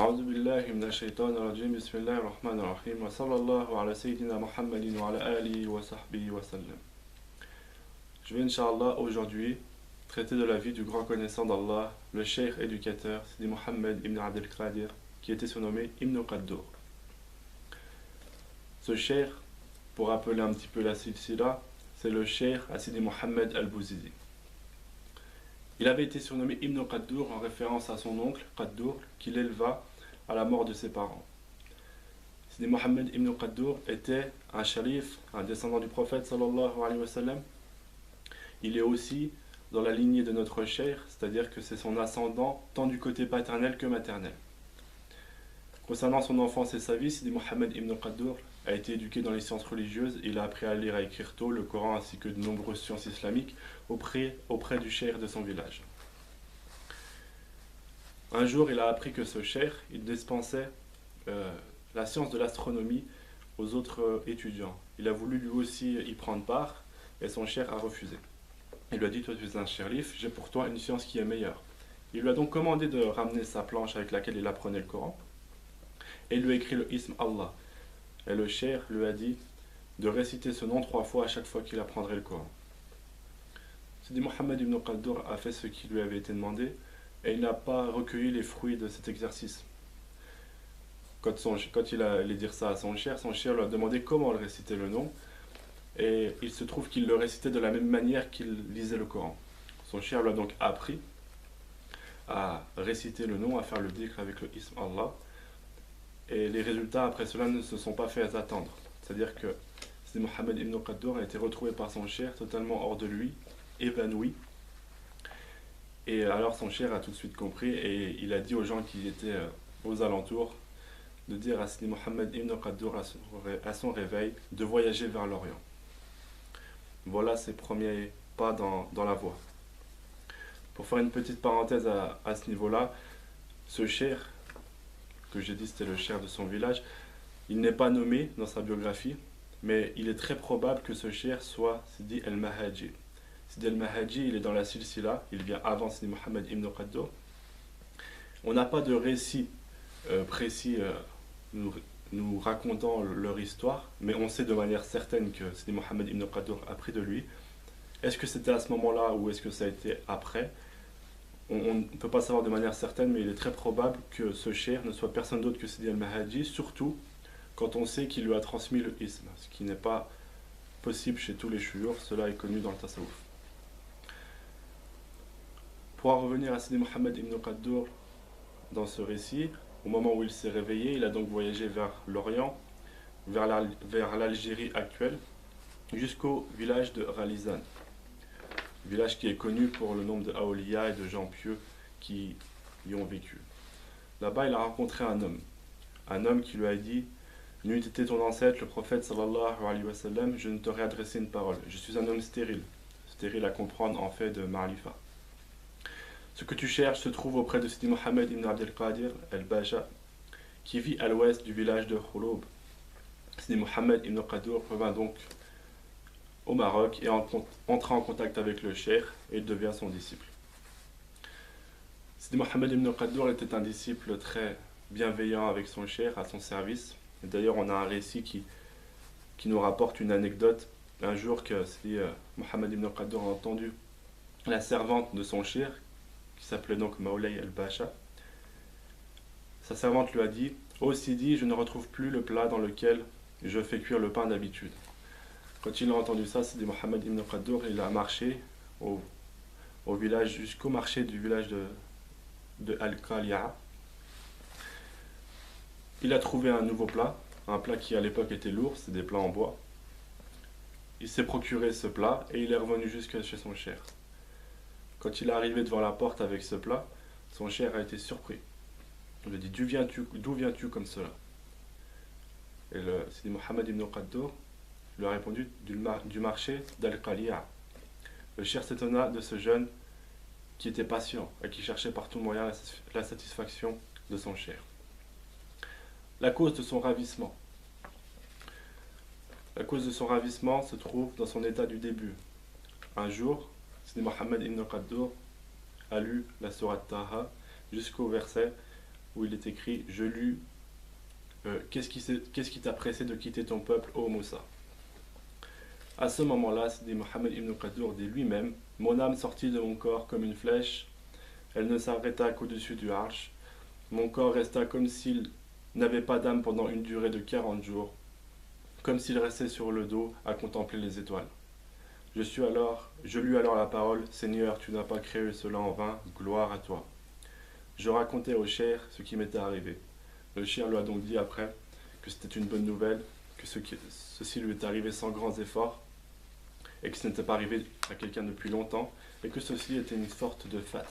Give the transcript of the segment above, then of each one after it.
أعوذ بالله من الشيطان الرجيم بسم الله الرحمن الرحيم وصلى الله على سيدنا محمد وعلى آله وصحبه وسلم. Je vais Inch'Allah aujourd'hui traiter de la vie du grand connaissant d'Allah, le cheikh éducateur Sidi Mohammed ibn Abdel Qadir, qui était surnommé Ibn Qaddour. Ce cheikh, pour rappeler un petit peu la silsila, c'est le cheikh Sidi Mohammed al-Bouzidi. Il avait été surnommé Ibn Qaddour en référence à son oncle Qaddour, qui l'éleva à la mort de ses parents. Sidi Mohammed Ibn Qaddour était un sharif, un descendant du prophète sallallahu alayhi wa sallam. Il est aussi dans la lignée de notre cheikh, c'est-à-dire que c'est son ascendant tant du côté paternel que maternel. Concernant son enfance et sa vie, Sidi Mohammed Ibn Qaddour a été éduqué dans les sciences religieuses et il a appris à lire et à écrire tôt le Coran ainsi que de nombreuses sciences islamiques auprès du cheikh de son village. Un jour, il a appris que ce cheikh, il dispensait la science de l'astronomie aux autres étudiants. Il a voulu lui aussi y prendre part et son cheikh a refusé. Il lui a dit: toi tu es un shérif, j'ai pour toi une science qui est meilleure. Il lui a donc commandé de ramener sa planche avec laquelle il apprenait le Coran et il lui a écrit le ism Allah. Et le cheikh lui a dit de réciter ce nom 3 fois à chaque fois qu'il apprendrait le Coran. Sidi Mohammed ibn Qaddour a fait ce qui lui avait été demandé et il n'a pas recueilli les fruits de cet exercice. Quand il allait dire ça à son cheikh lui a demandé comment le réciter le nom et il se trouve qu'il le récitait de la même manière qu'il lisait le Coran. Son cheikh lui a donc appris à réciter le nom, à faire le dhikr avec le ism Allah. Et les résultats après cela ne se sont pas fait attendre. C'est-à-dire que Sidi Mohammed ibn Qaddour a été retrouvé par son cheikh totalement hors de lui, évanoui. Et alors son cheikh a tout de suite compris et il a dit aux gens qui étaient aux alentours de dire à Sidi Mohammed ibn Qaddour à son réveil de voyager vers l'Orient. Voilà ses premiers pas dans la voie. Pour faire une petite parenthèse à ce niveau-là, ce cheikh que j'ai dit c'était le cheikh de son village, il n'est pas nommé dans sa biographie, mais il est très probable que ce cheikh soit Sidi al-Mahaji. Sidi al-Mahaji, il est dans la silsila, il vient avant Sidi Mohammed ibn Qaddour. On n'a pas de récit précis nous racontant leur histoire, mais on sait de manière certaine que Sidi Mohammed ibn Qaddour a pris de lui. Est-ce que c'était à ce moment-là ou est-ce que ça a été après ? On ne peut pas savoir de manière certaine, mais il est très probable que ce cheikh ne soit personne d'autre que Sidi al-Mahaji, surtout quand on sait qu'il lui a transmis le ism, ce qui n'est pas possible chez tous les shuyukh, cela est connu dans le tasawwuf. Pour en revenir à Sidi Mohammed ibn Qaddour dans ce récit, au moment où il s'est réveillé, il a donc voyagé vers l'Orient, vers l'Algérie actuelle, jusqu'au village de Ralizan. Village qui est connu pour le nombre de Aouliya et de gens pieux qui y ont vécu. Là-bas, il a rencontré un homme qui lui a dit: n'eût été ton ancêtre, le prophète sallallahu alayhi wa sallam, je ne t'aurais adressé une parole. Je suis un homme stérile à comprendre en fait de Ma'rifa. Ce que tu cherches se trouve auprès de Sidi Mohammed ibn Abdel Qadir al-Basha, qui vit à l'ouest du village de Khouloub. Sidi Mohammed ibn Qaddour revint donc au Maroc et entra en contact avec le cheikh et il devient son disciple. Sidi Mohammed ibn Qaddour était un disciple très bienveillant avec son cheikh, à son service. Et d'ailleurs, on a un récit qui nous rapporte une anecdote. Un jour que Sidi Mohammed ibn Qaddour a entendu la servante de son cheikh, qui s'appelait donc Maoulay al-Basha, sa servante lui a dit: ô Sidi, je ne retrouve plus le plat dans lequel je fais cuire le pain d'habitude. Quand il a entendu ça, Sidi Mohammed ibn Qaddour, il a marché au village, jusqu'au marché du village de Al-Qali'a. Il a trouvé un nouveau plat, un plat qui à l'époque était lourd, c'est des plats en bois. Il s'est procuré ce plat et il est revenu jusque chez son cheikh. Quand il est arrivé devant la porte avec ce plat, son cheikh a été surpris. Il lui a dit: d'où viens-tu comme cela? Et Sidi Mohammed ibn Qaddour lui a répondu: du marché d'Al-Qali'a. Le cheikh s'étonna de ce jeune qui était patient et qui cherchait par tout moyen la satisfaction de son cheikh. La cause de son ravissement. La cause de son ravissement se trouve dans son état du début. Un jour, Sidi Mohammed ibn Qaddour a lu la sourate Taha jusqu'au verset où où il est écrit « Je lus, qu'est-ce qui t'a pressé de quitter ton peuple, ô Moussa ?» À ce moment-là, Sidi Mohammed ibn Qadour dit lui-même « Mon âme sortit de mon corps comme une flèche, elle ne s'arrêta qu'au-dessus du arche. Mon corps resta comme s'il n'avait pas d'âme pendant une durée de 40 jours, comme s'il restait sur le dos à contempler les étoiles. Je lus alors la parole, Seigneur, tu n'as pas créé cela en vain, gloire à toi. Je racontais au cheikh ce qui m'était arrivé. Le cheikh lui a donc dit après que c'était une bonne nouvelle, que ceci lui est arrivé sans grands efforts, et que ce n'était pas arrivé à quelqu'un depuis longtemps, et que ceci était une sorte de fat.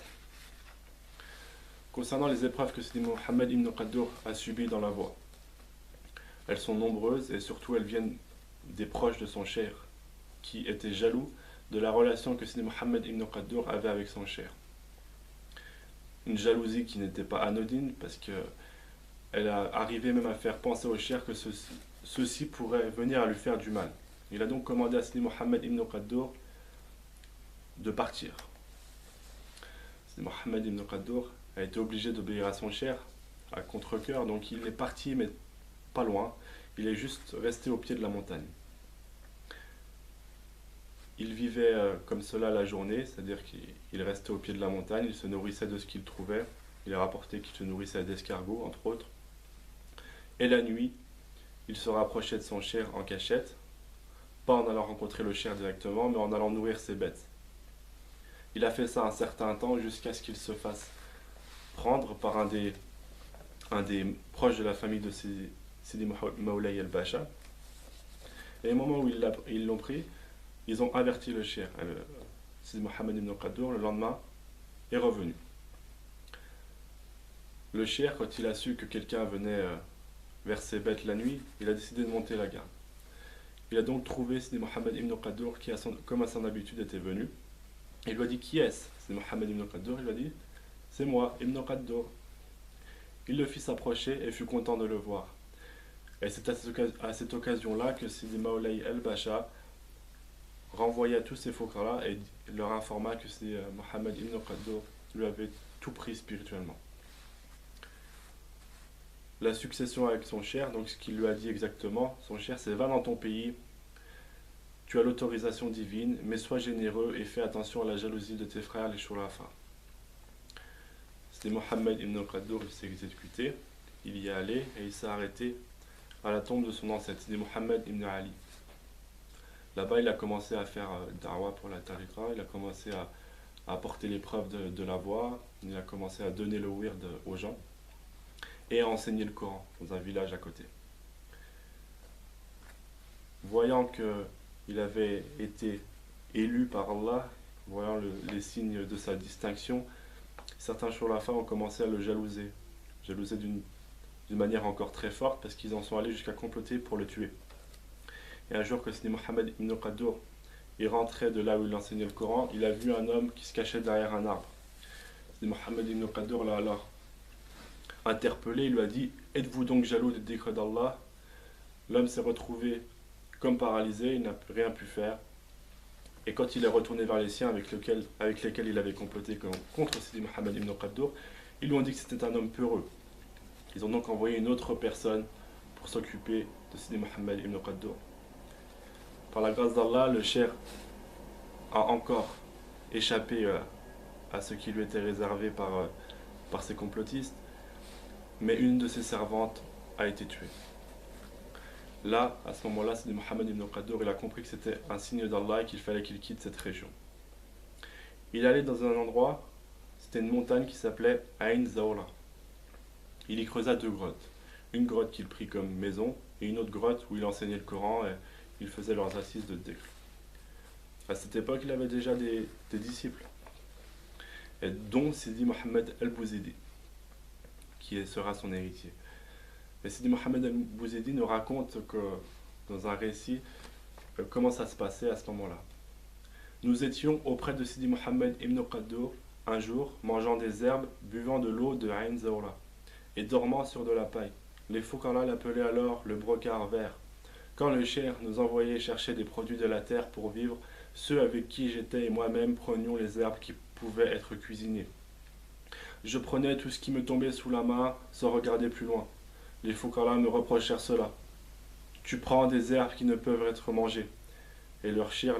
Concernant les épreuves que Sidi Mohammed ibn Qadour a subies dans la voie, elles sont nombreuses et surtout elles viennent des proches de son cheikh, qui étaient jaloux de la relation que Sidi Mohammed ibn Qadour avait avec son cheikh. Une jalousie qui n'était pas anodine parce qu'elle a arrivé même à faire penser au cheikh que ceci pourrait venir à lui faire du mal. Il a donc commandé à Sidi Mohammed ibn Qadour de partir. Sidi Mohammed ibn Qadour a été obligé d'obéir à son cheikh à contre-cœur, donc il est parti mais pas loin, il est juste resté au pied de la montagne. Il vivait comme cela la journée, c'est-à-dire qu'il restait au pied de la montagne, il se nourrissait de ce qu'il trouvait, il est rapporté qu'il se nourrissait d'escargots entre autres. Et la nuit, il se rapprochait de son cheikh en cachette, pas en allant rencontrer le cheikh directement, mais en allant nourrir ses bêtes. Il a fait ça un certain temps jusqu'à ce qu'il se fasse prendre par un des proches de la famille de Sidi Moulay el-Bacha. Et au moment où ils l'ont pris, ils ont averti le cheikh. Sidi Mohammed ibn Qadour, le lendemain, est revenu. Le cheikh, quand il a su que quelqu'un venait vers ses bêtes la nuit, il a décidé de monter la garde. Il a donc trouvé Sidi Mohammed ibn Qadour qui, comme à son habitude, était venu. Il lui a dit « Qui est-ce » Sidi Mohammed ibn Qadour, il lui a dit « C'est moi, Ibn Qadour ». Il le fit s'approcher et fut content de le voir. Et c'est à cette occasion-là que Sidi Moulay el-Bacha renvoya tous ces fouqara et leur informa que Sidi Mohammed ibn Qadour lui avait tout pris spirituellement. La succession avec son cheikh, donc ce qu'il lui a dit exactement, son cheikh c'est « Va dans ton pays, tu as l'autorisation divine, mais sois généreux et fais attention à la jalousie de tes frères les shurafa ». C'était Mohammed ibn Qadour, il s'est exécuté, il y est allé et il s'est arrêté à la tombe de son ancêtre, c'était Mohammed ibn Ali. Là-bas, il a commencé à faire da'wah pour la tariqa, il a commencé à apporter l'épreuve de la voie, il a commencé à donner le wird aux gens et à enseigner le Coran dans un village à côté. Voyant qu'il avait été élu par Allah, voyant les signes de sa distinction, certains shurafa ont commencé à le jalouser d'une manière encore très forte parce qu'ils en sont allés jusqu'à comploter pour le tuer. Et un jour que Sidi Mohammed ibn Qadour est rentré de là où il enseignait le Coran, il a vu un homme qui se cachait derrière un arbre. Sidi Mohammed ibn Qadour l'a alors interpellé, il lui a dit « Êtes-vous donc jaloux des décrets d'Allah ?» L'homme s'est retrouvé comme paralysé, il n'a rien pu faire. Et quand il est retourné vers les siens avec lesquels il avait comploté contre Sidi Mohammed ibn Qadour, ils lui ont dit que c'était un homme peureux. Ils ont donc envoyé une autre personne pour s'occuper de Sidi Mohammed ibn Qadour. Par la grâce d'Allah, le cheikh a encore échappé à ce qui lui était réservé par ses complotistes, mais une de ses servantes a été tuée. Là, à ce moment-là, Sidi Mohammed ibn Qadour, il a compris que c'était un signe d'Allah et qu'il fallait qu'il quitte cette région. Il allait dans un endroit, c'était une montagne qui s'appelait Ain Zawra. Il y creusa 2 grottes. Une grotte qu'il prit comme maison et une autre grotte où il enseignait le Coran et ils faisaient leurs assises de dhikr. À cette époque, il avait déjà des disciples, et dont Sidi Mohammed el-Bouzidi, qui sera son héritier. Et Sidi Mohammed el-Bouzidi nous raconte dans un récit comment ça se passait à ce moment-là. Nous étions auprès de Sidi Mohammed ibn Qadour un jour, mangeant des herbes, buvant de l'eau de Ain Zawra et dormant sur de la paille. Les fouqara l'appelaient alors le brocard vert. Quand le cheikh nous envoyait chercher des produits de la terre pour vivre, ceux avec qui j'étais et moi-même prenions les herbes qui pouvaient être cuisinées. Je prenais tout ce qui me tombait sous la main sans regarder plus loin. Les Fouqara me reprochèrent cela. Tu prends des herbes qui ne peuvent être mangées. Et leur shir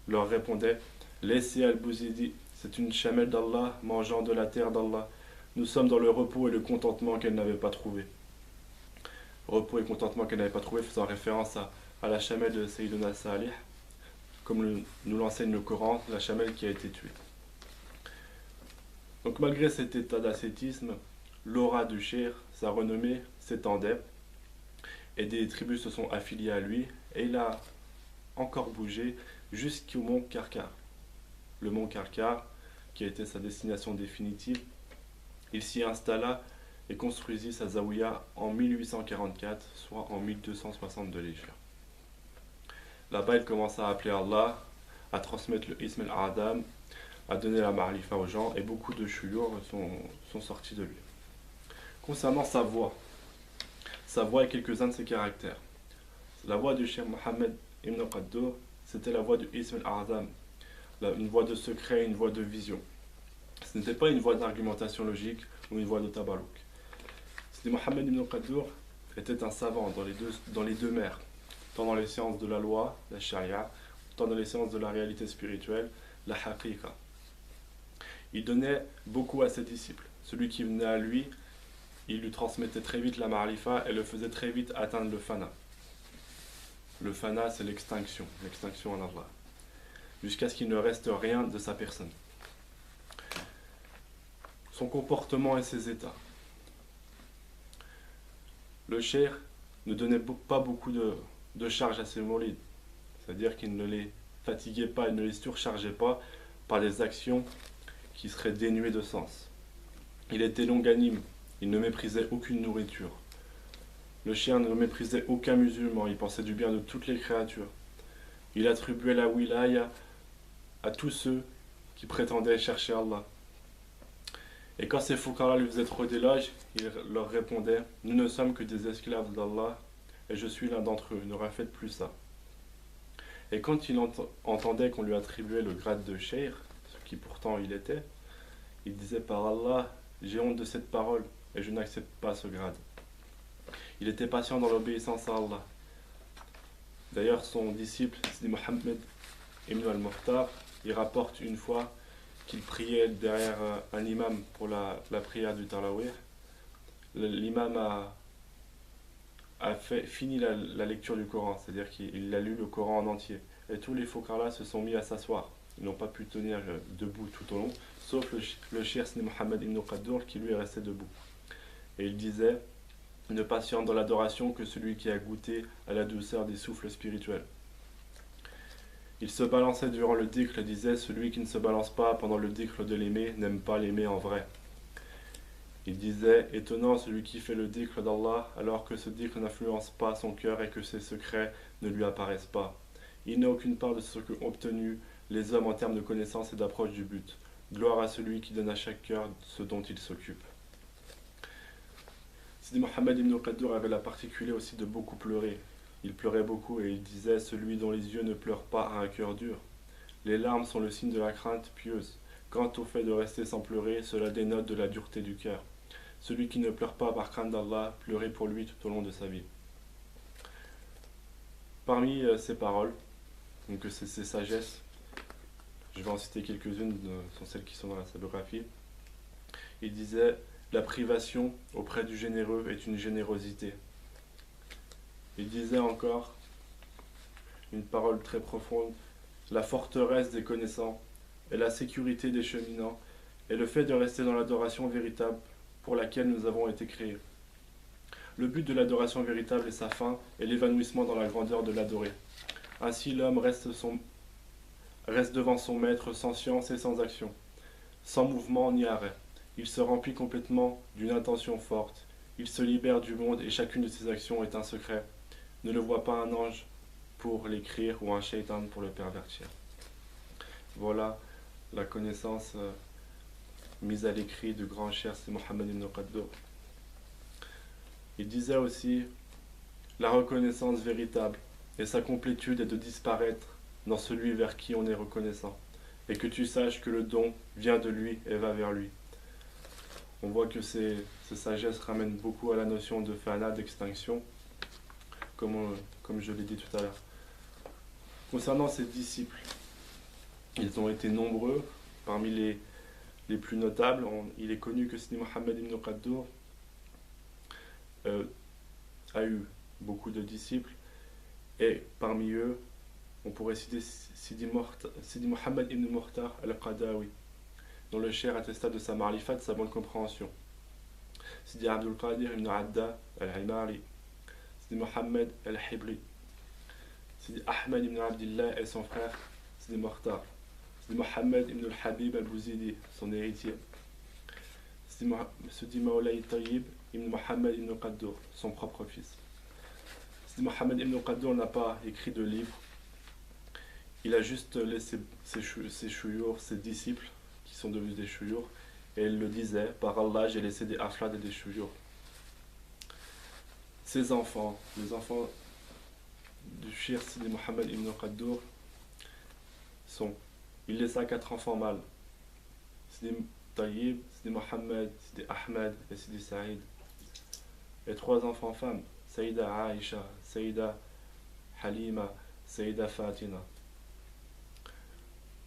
leur répondait, laissez Al-Bouzidi, c'est une chamelle d'Allah mangeant de la terre d'Allah. Nous sommes dans le repos et le contentement qu'elle n'avait pas trouvé. Repos et contentement qu'elle n'avait pas trouvé faisant référence à la chamelle de Sayyiduna Salih, comme nous l'enseigne le Coran, la chamelle qui a été tuée. Donc malgré cet état d'ascétisme, l'aura du Cheikh, sa renommée, s'étendait et des tribus se sont affiliées à lui et il a encore bougé jusqu'au mont Karkar. Le mont Karkar, qui a été sa destination définitive, il s'y installa et construisit sa zaouïa en 1844, soit en 1262 l'Hégire. Là-bas, il commença à appeler Allah, à transmettre le Ism al-Adam, à donner la Ma'rifa aux gens, et beaucoup de chouyours sont sortis de lui. Concernant sa voix et quelques-uns de ses caractères. La voix du Cheikh Mohammed Ibn Qaddour, c'était la voix du Ism al-Adam, une voix de secret, une voix de vision. Ce n'était pas une voix d'argumentation logique ou une voix de tabalouk. Sidi Mohammed Ibn Qaddour était un savant dans les deux mers, tant dans les sciences de la loi, la sharia, tant dans les sciences de la réalité spirituelle, la haqiqa. Il donnait beaucoup à ses disciples. Celui qui venait à lui, il lui transmettait très vite la ma'rifa et le faisait très vite atteindre le fana. Le fana, c'est l'extinction en Allah, jusqu'à ce qu'il ne reste rien de sa personne. Son comportement et ses états. Le cheikh ne donnait pas beaucoup de charge à ses mourides, c'est-à-dire qu'il ne les fatiguait pas, il ne les surchargeait pas par des actions qui seraient dénuées de sens. Il était longanime, il ne méprisait aucune nourriture. Le chien ne méprisait aucun musulman, il pensait du bien de toutes les créatures. Il attribuait la wilaya à tous ceux qui prétendaient chercher Allah. Et quand ces fouqara lui faisaient trop d'éloges, il leur répondait, nous ne sommes que des esclaves d'Allah et je suis l'un d'entre eux, ne refaites plus ça. Et quand il entendait qu'on lui attribuait le grade de cheikh, ce qui pourtant il était, il disait par Allah, j'ai honte de cette parole et je n'accepte pas ce grade. Il était patient dans l'obéissance à Allah. D'ailleurs, son disciple, Sidi Mohammed Ibn al-Mukhtar, il rapporte une fois qu'il priait derrière un imam pour la prière du Tarawih. L'imam a fini la lecture du Coran, c'est-à-dire qu'il a lu le Coran en entier. Et tous les fouqara se sont mis à s'asseoir. Ils n'ont pas pu tenir debout tout au long, sauf le cheikh Sidi Mohammed Ibn Qaddour qui lui est resté debout. Et il disait, ne patiente dans l'adoration que celui qui a goûté à la douceur des souffles spirituels. Il se balançait durant le dhikr et disait, celui qui ne se balance pas pendant le dhikr de l'aimer n'aime pas l'aimer en vrai. Il disait, étonnant celui qui fait le dhikr d'Allah alors que ce dhikr n'influence pas son cœur et que ses secrets ne lui apparaissent pas. Il n'a aucune part de ce qu'ont obtenu les hommes en termes de connaissance et d'approche du but. Gloire à celui qui donne à chaque cœur ce dont il s'occupe. Sidi Mohammed Ibn Qaddour avait la particularité aussi de beaucoup pleurer. Il pleurait beaucoup et il disait, celui dont les yeux ne pleurent pas a un cœur dur. Les larmes sont le signe de la crainte pieuse. Quant au fait de rester sans pleurer, cela dénote de la dureté du cœur. Celui qui ne pleure pas par crainte d'Allah, pleurait pour lui tout au long de sa vie. Parmi ces paroles, donc ces sagesses, je vais en citer quelques-unes, sont celles qui sont dans la sa biographie. Il disait, la privation auprès du généreux est une générosité. Il disait encore, une parole très profonde, la forteresse des connaissants et la sécurité des cheminants et le fait de rester dans l'adoration véritable pour laquelle nous avons été créés. Le but de l'adoration véritable est sa fin et l'évanouissement dans la grandeur de l'adoré. Ainsi l'homme reste devant son maître sans science et sans action, sans mouvement ni arrêt. Il se remplit complètement d'une intention forte. Il se libère du monde et chacune de ses actions est un secret. Ne le voit pas un ange pour l'écrire ou un shaitan pour le pervertir. Voilà la connaissance mise à l'écrit du grand cheikh Sidi Mohammed Ibn Qaddour. Il disait aussi, la reconnaissance véritable et sa complétude est de disparaître dans celui vers qui on est reconnaissant, et que tu saches que le don vient de lui et va vers lui. On voit que ces sagesses ramènent beaucoup à la notion de fana, d'extinction, comme je l'ai dit tout à l'heure. Concernant ses disciples, ils ont été nombreux. Parmi les plus notables, il est connu que Sidi Mohammed ibn Qaddour a eu beaucoup de disciples, et parmi eux, on pourrait citer Sidi Mohammed ibn Muhtar al-Qadawi, dont le cheikh attesta de sa marifat, de sa bonne compréhension. Sidi Abdul Qadir ibn Adda al-Himari, Sidi Mohammed al-Hibri, Sidi Ahmed ibn Abdillah et son frère Sidi Muhtar, Sidi Mohammed ibn al-Habib al-Bouzidi, son héritier, Sidi Maulay Tayyib ibn Mohammed ibn Qaddour, son propre fils. Sidi Mohammed ibn Qaddour n'a pas écrit de livre, il a juste laissé ses chouyours, ses disciples, qui sont devenus des chouyours, et il le disait, par Allah, j'ai laissé des aflad et des chouyours. Ses enfants, les enfants du Cheikh Sidi Mohammed ibn Qaddour, il laissa 4 enfants mâles, Sidi Tayyib, Sidi Mohammed, Sidi Ahmed et Sidi Saïd, et 3 enfants femmes, Saïda Aïcha, Saïda Halima, Saïda Fatina.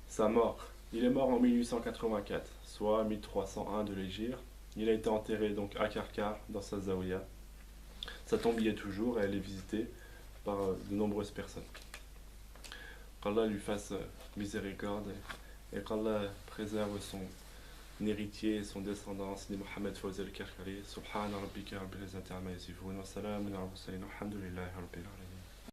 Sa mort, il est mort en 1884, soit 1301 de l'Hégire. Il a été enterré donc à Karkar, dans sa zaouia. Sa tombe y est toujours et elle est visitée par de nombreuses personnes. Qu'Allah lui fasse miséricorde et qu'Allah préserve son héritier et son descendant, Sidi Mohammed Fawzi al-Karkari. Subhana rabbika rabbil izzati amma yasifun wa salamun ala al-mursalin walhamdulillahi rabbil alamin.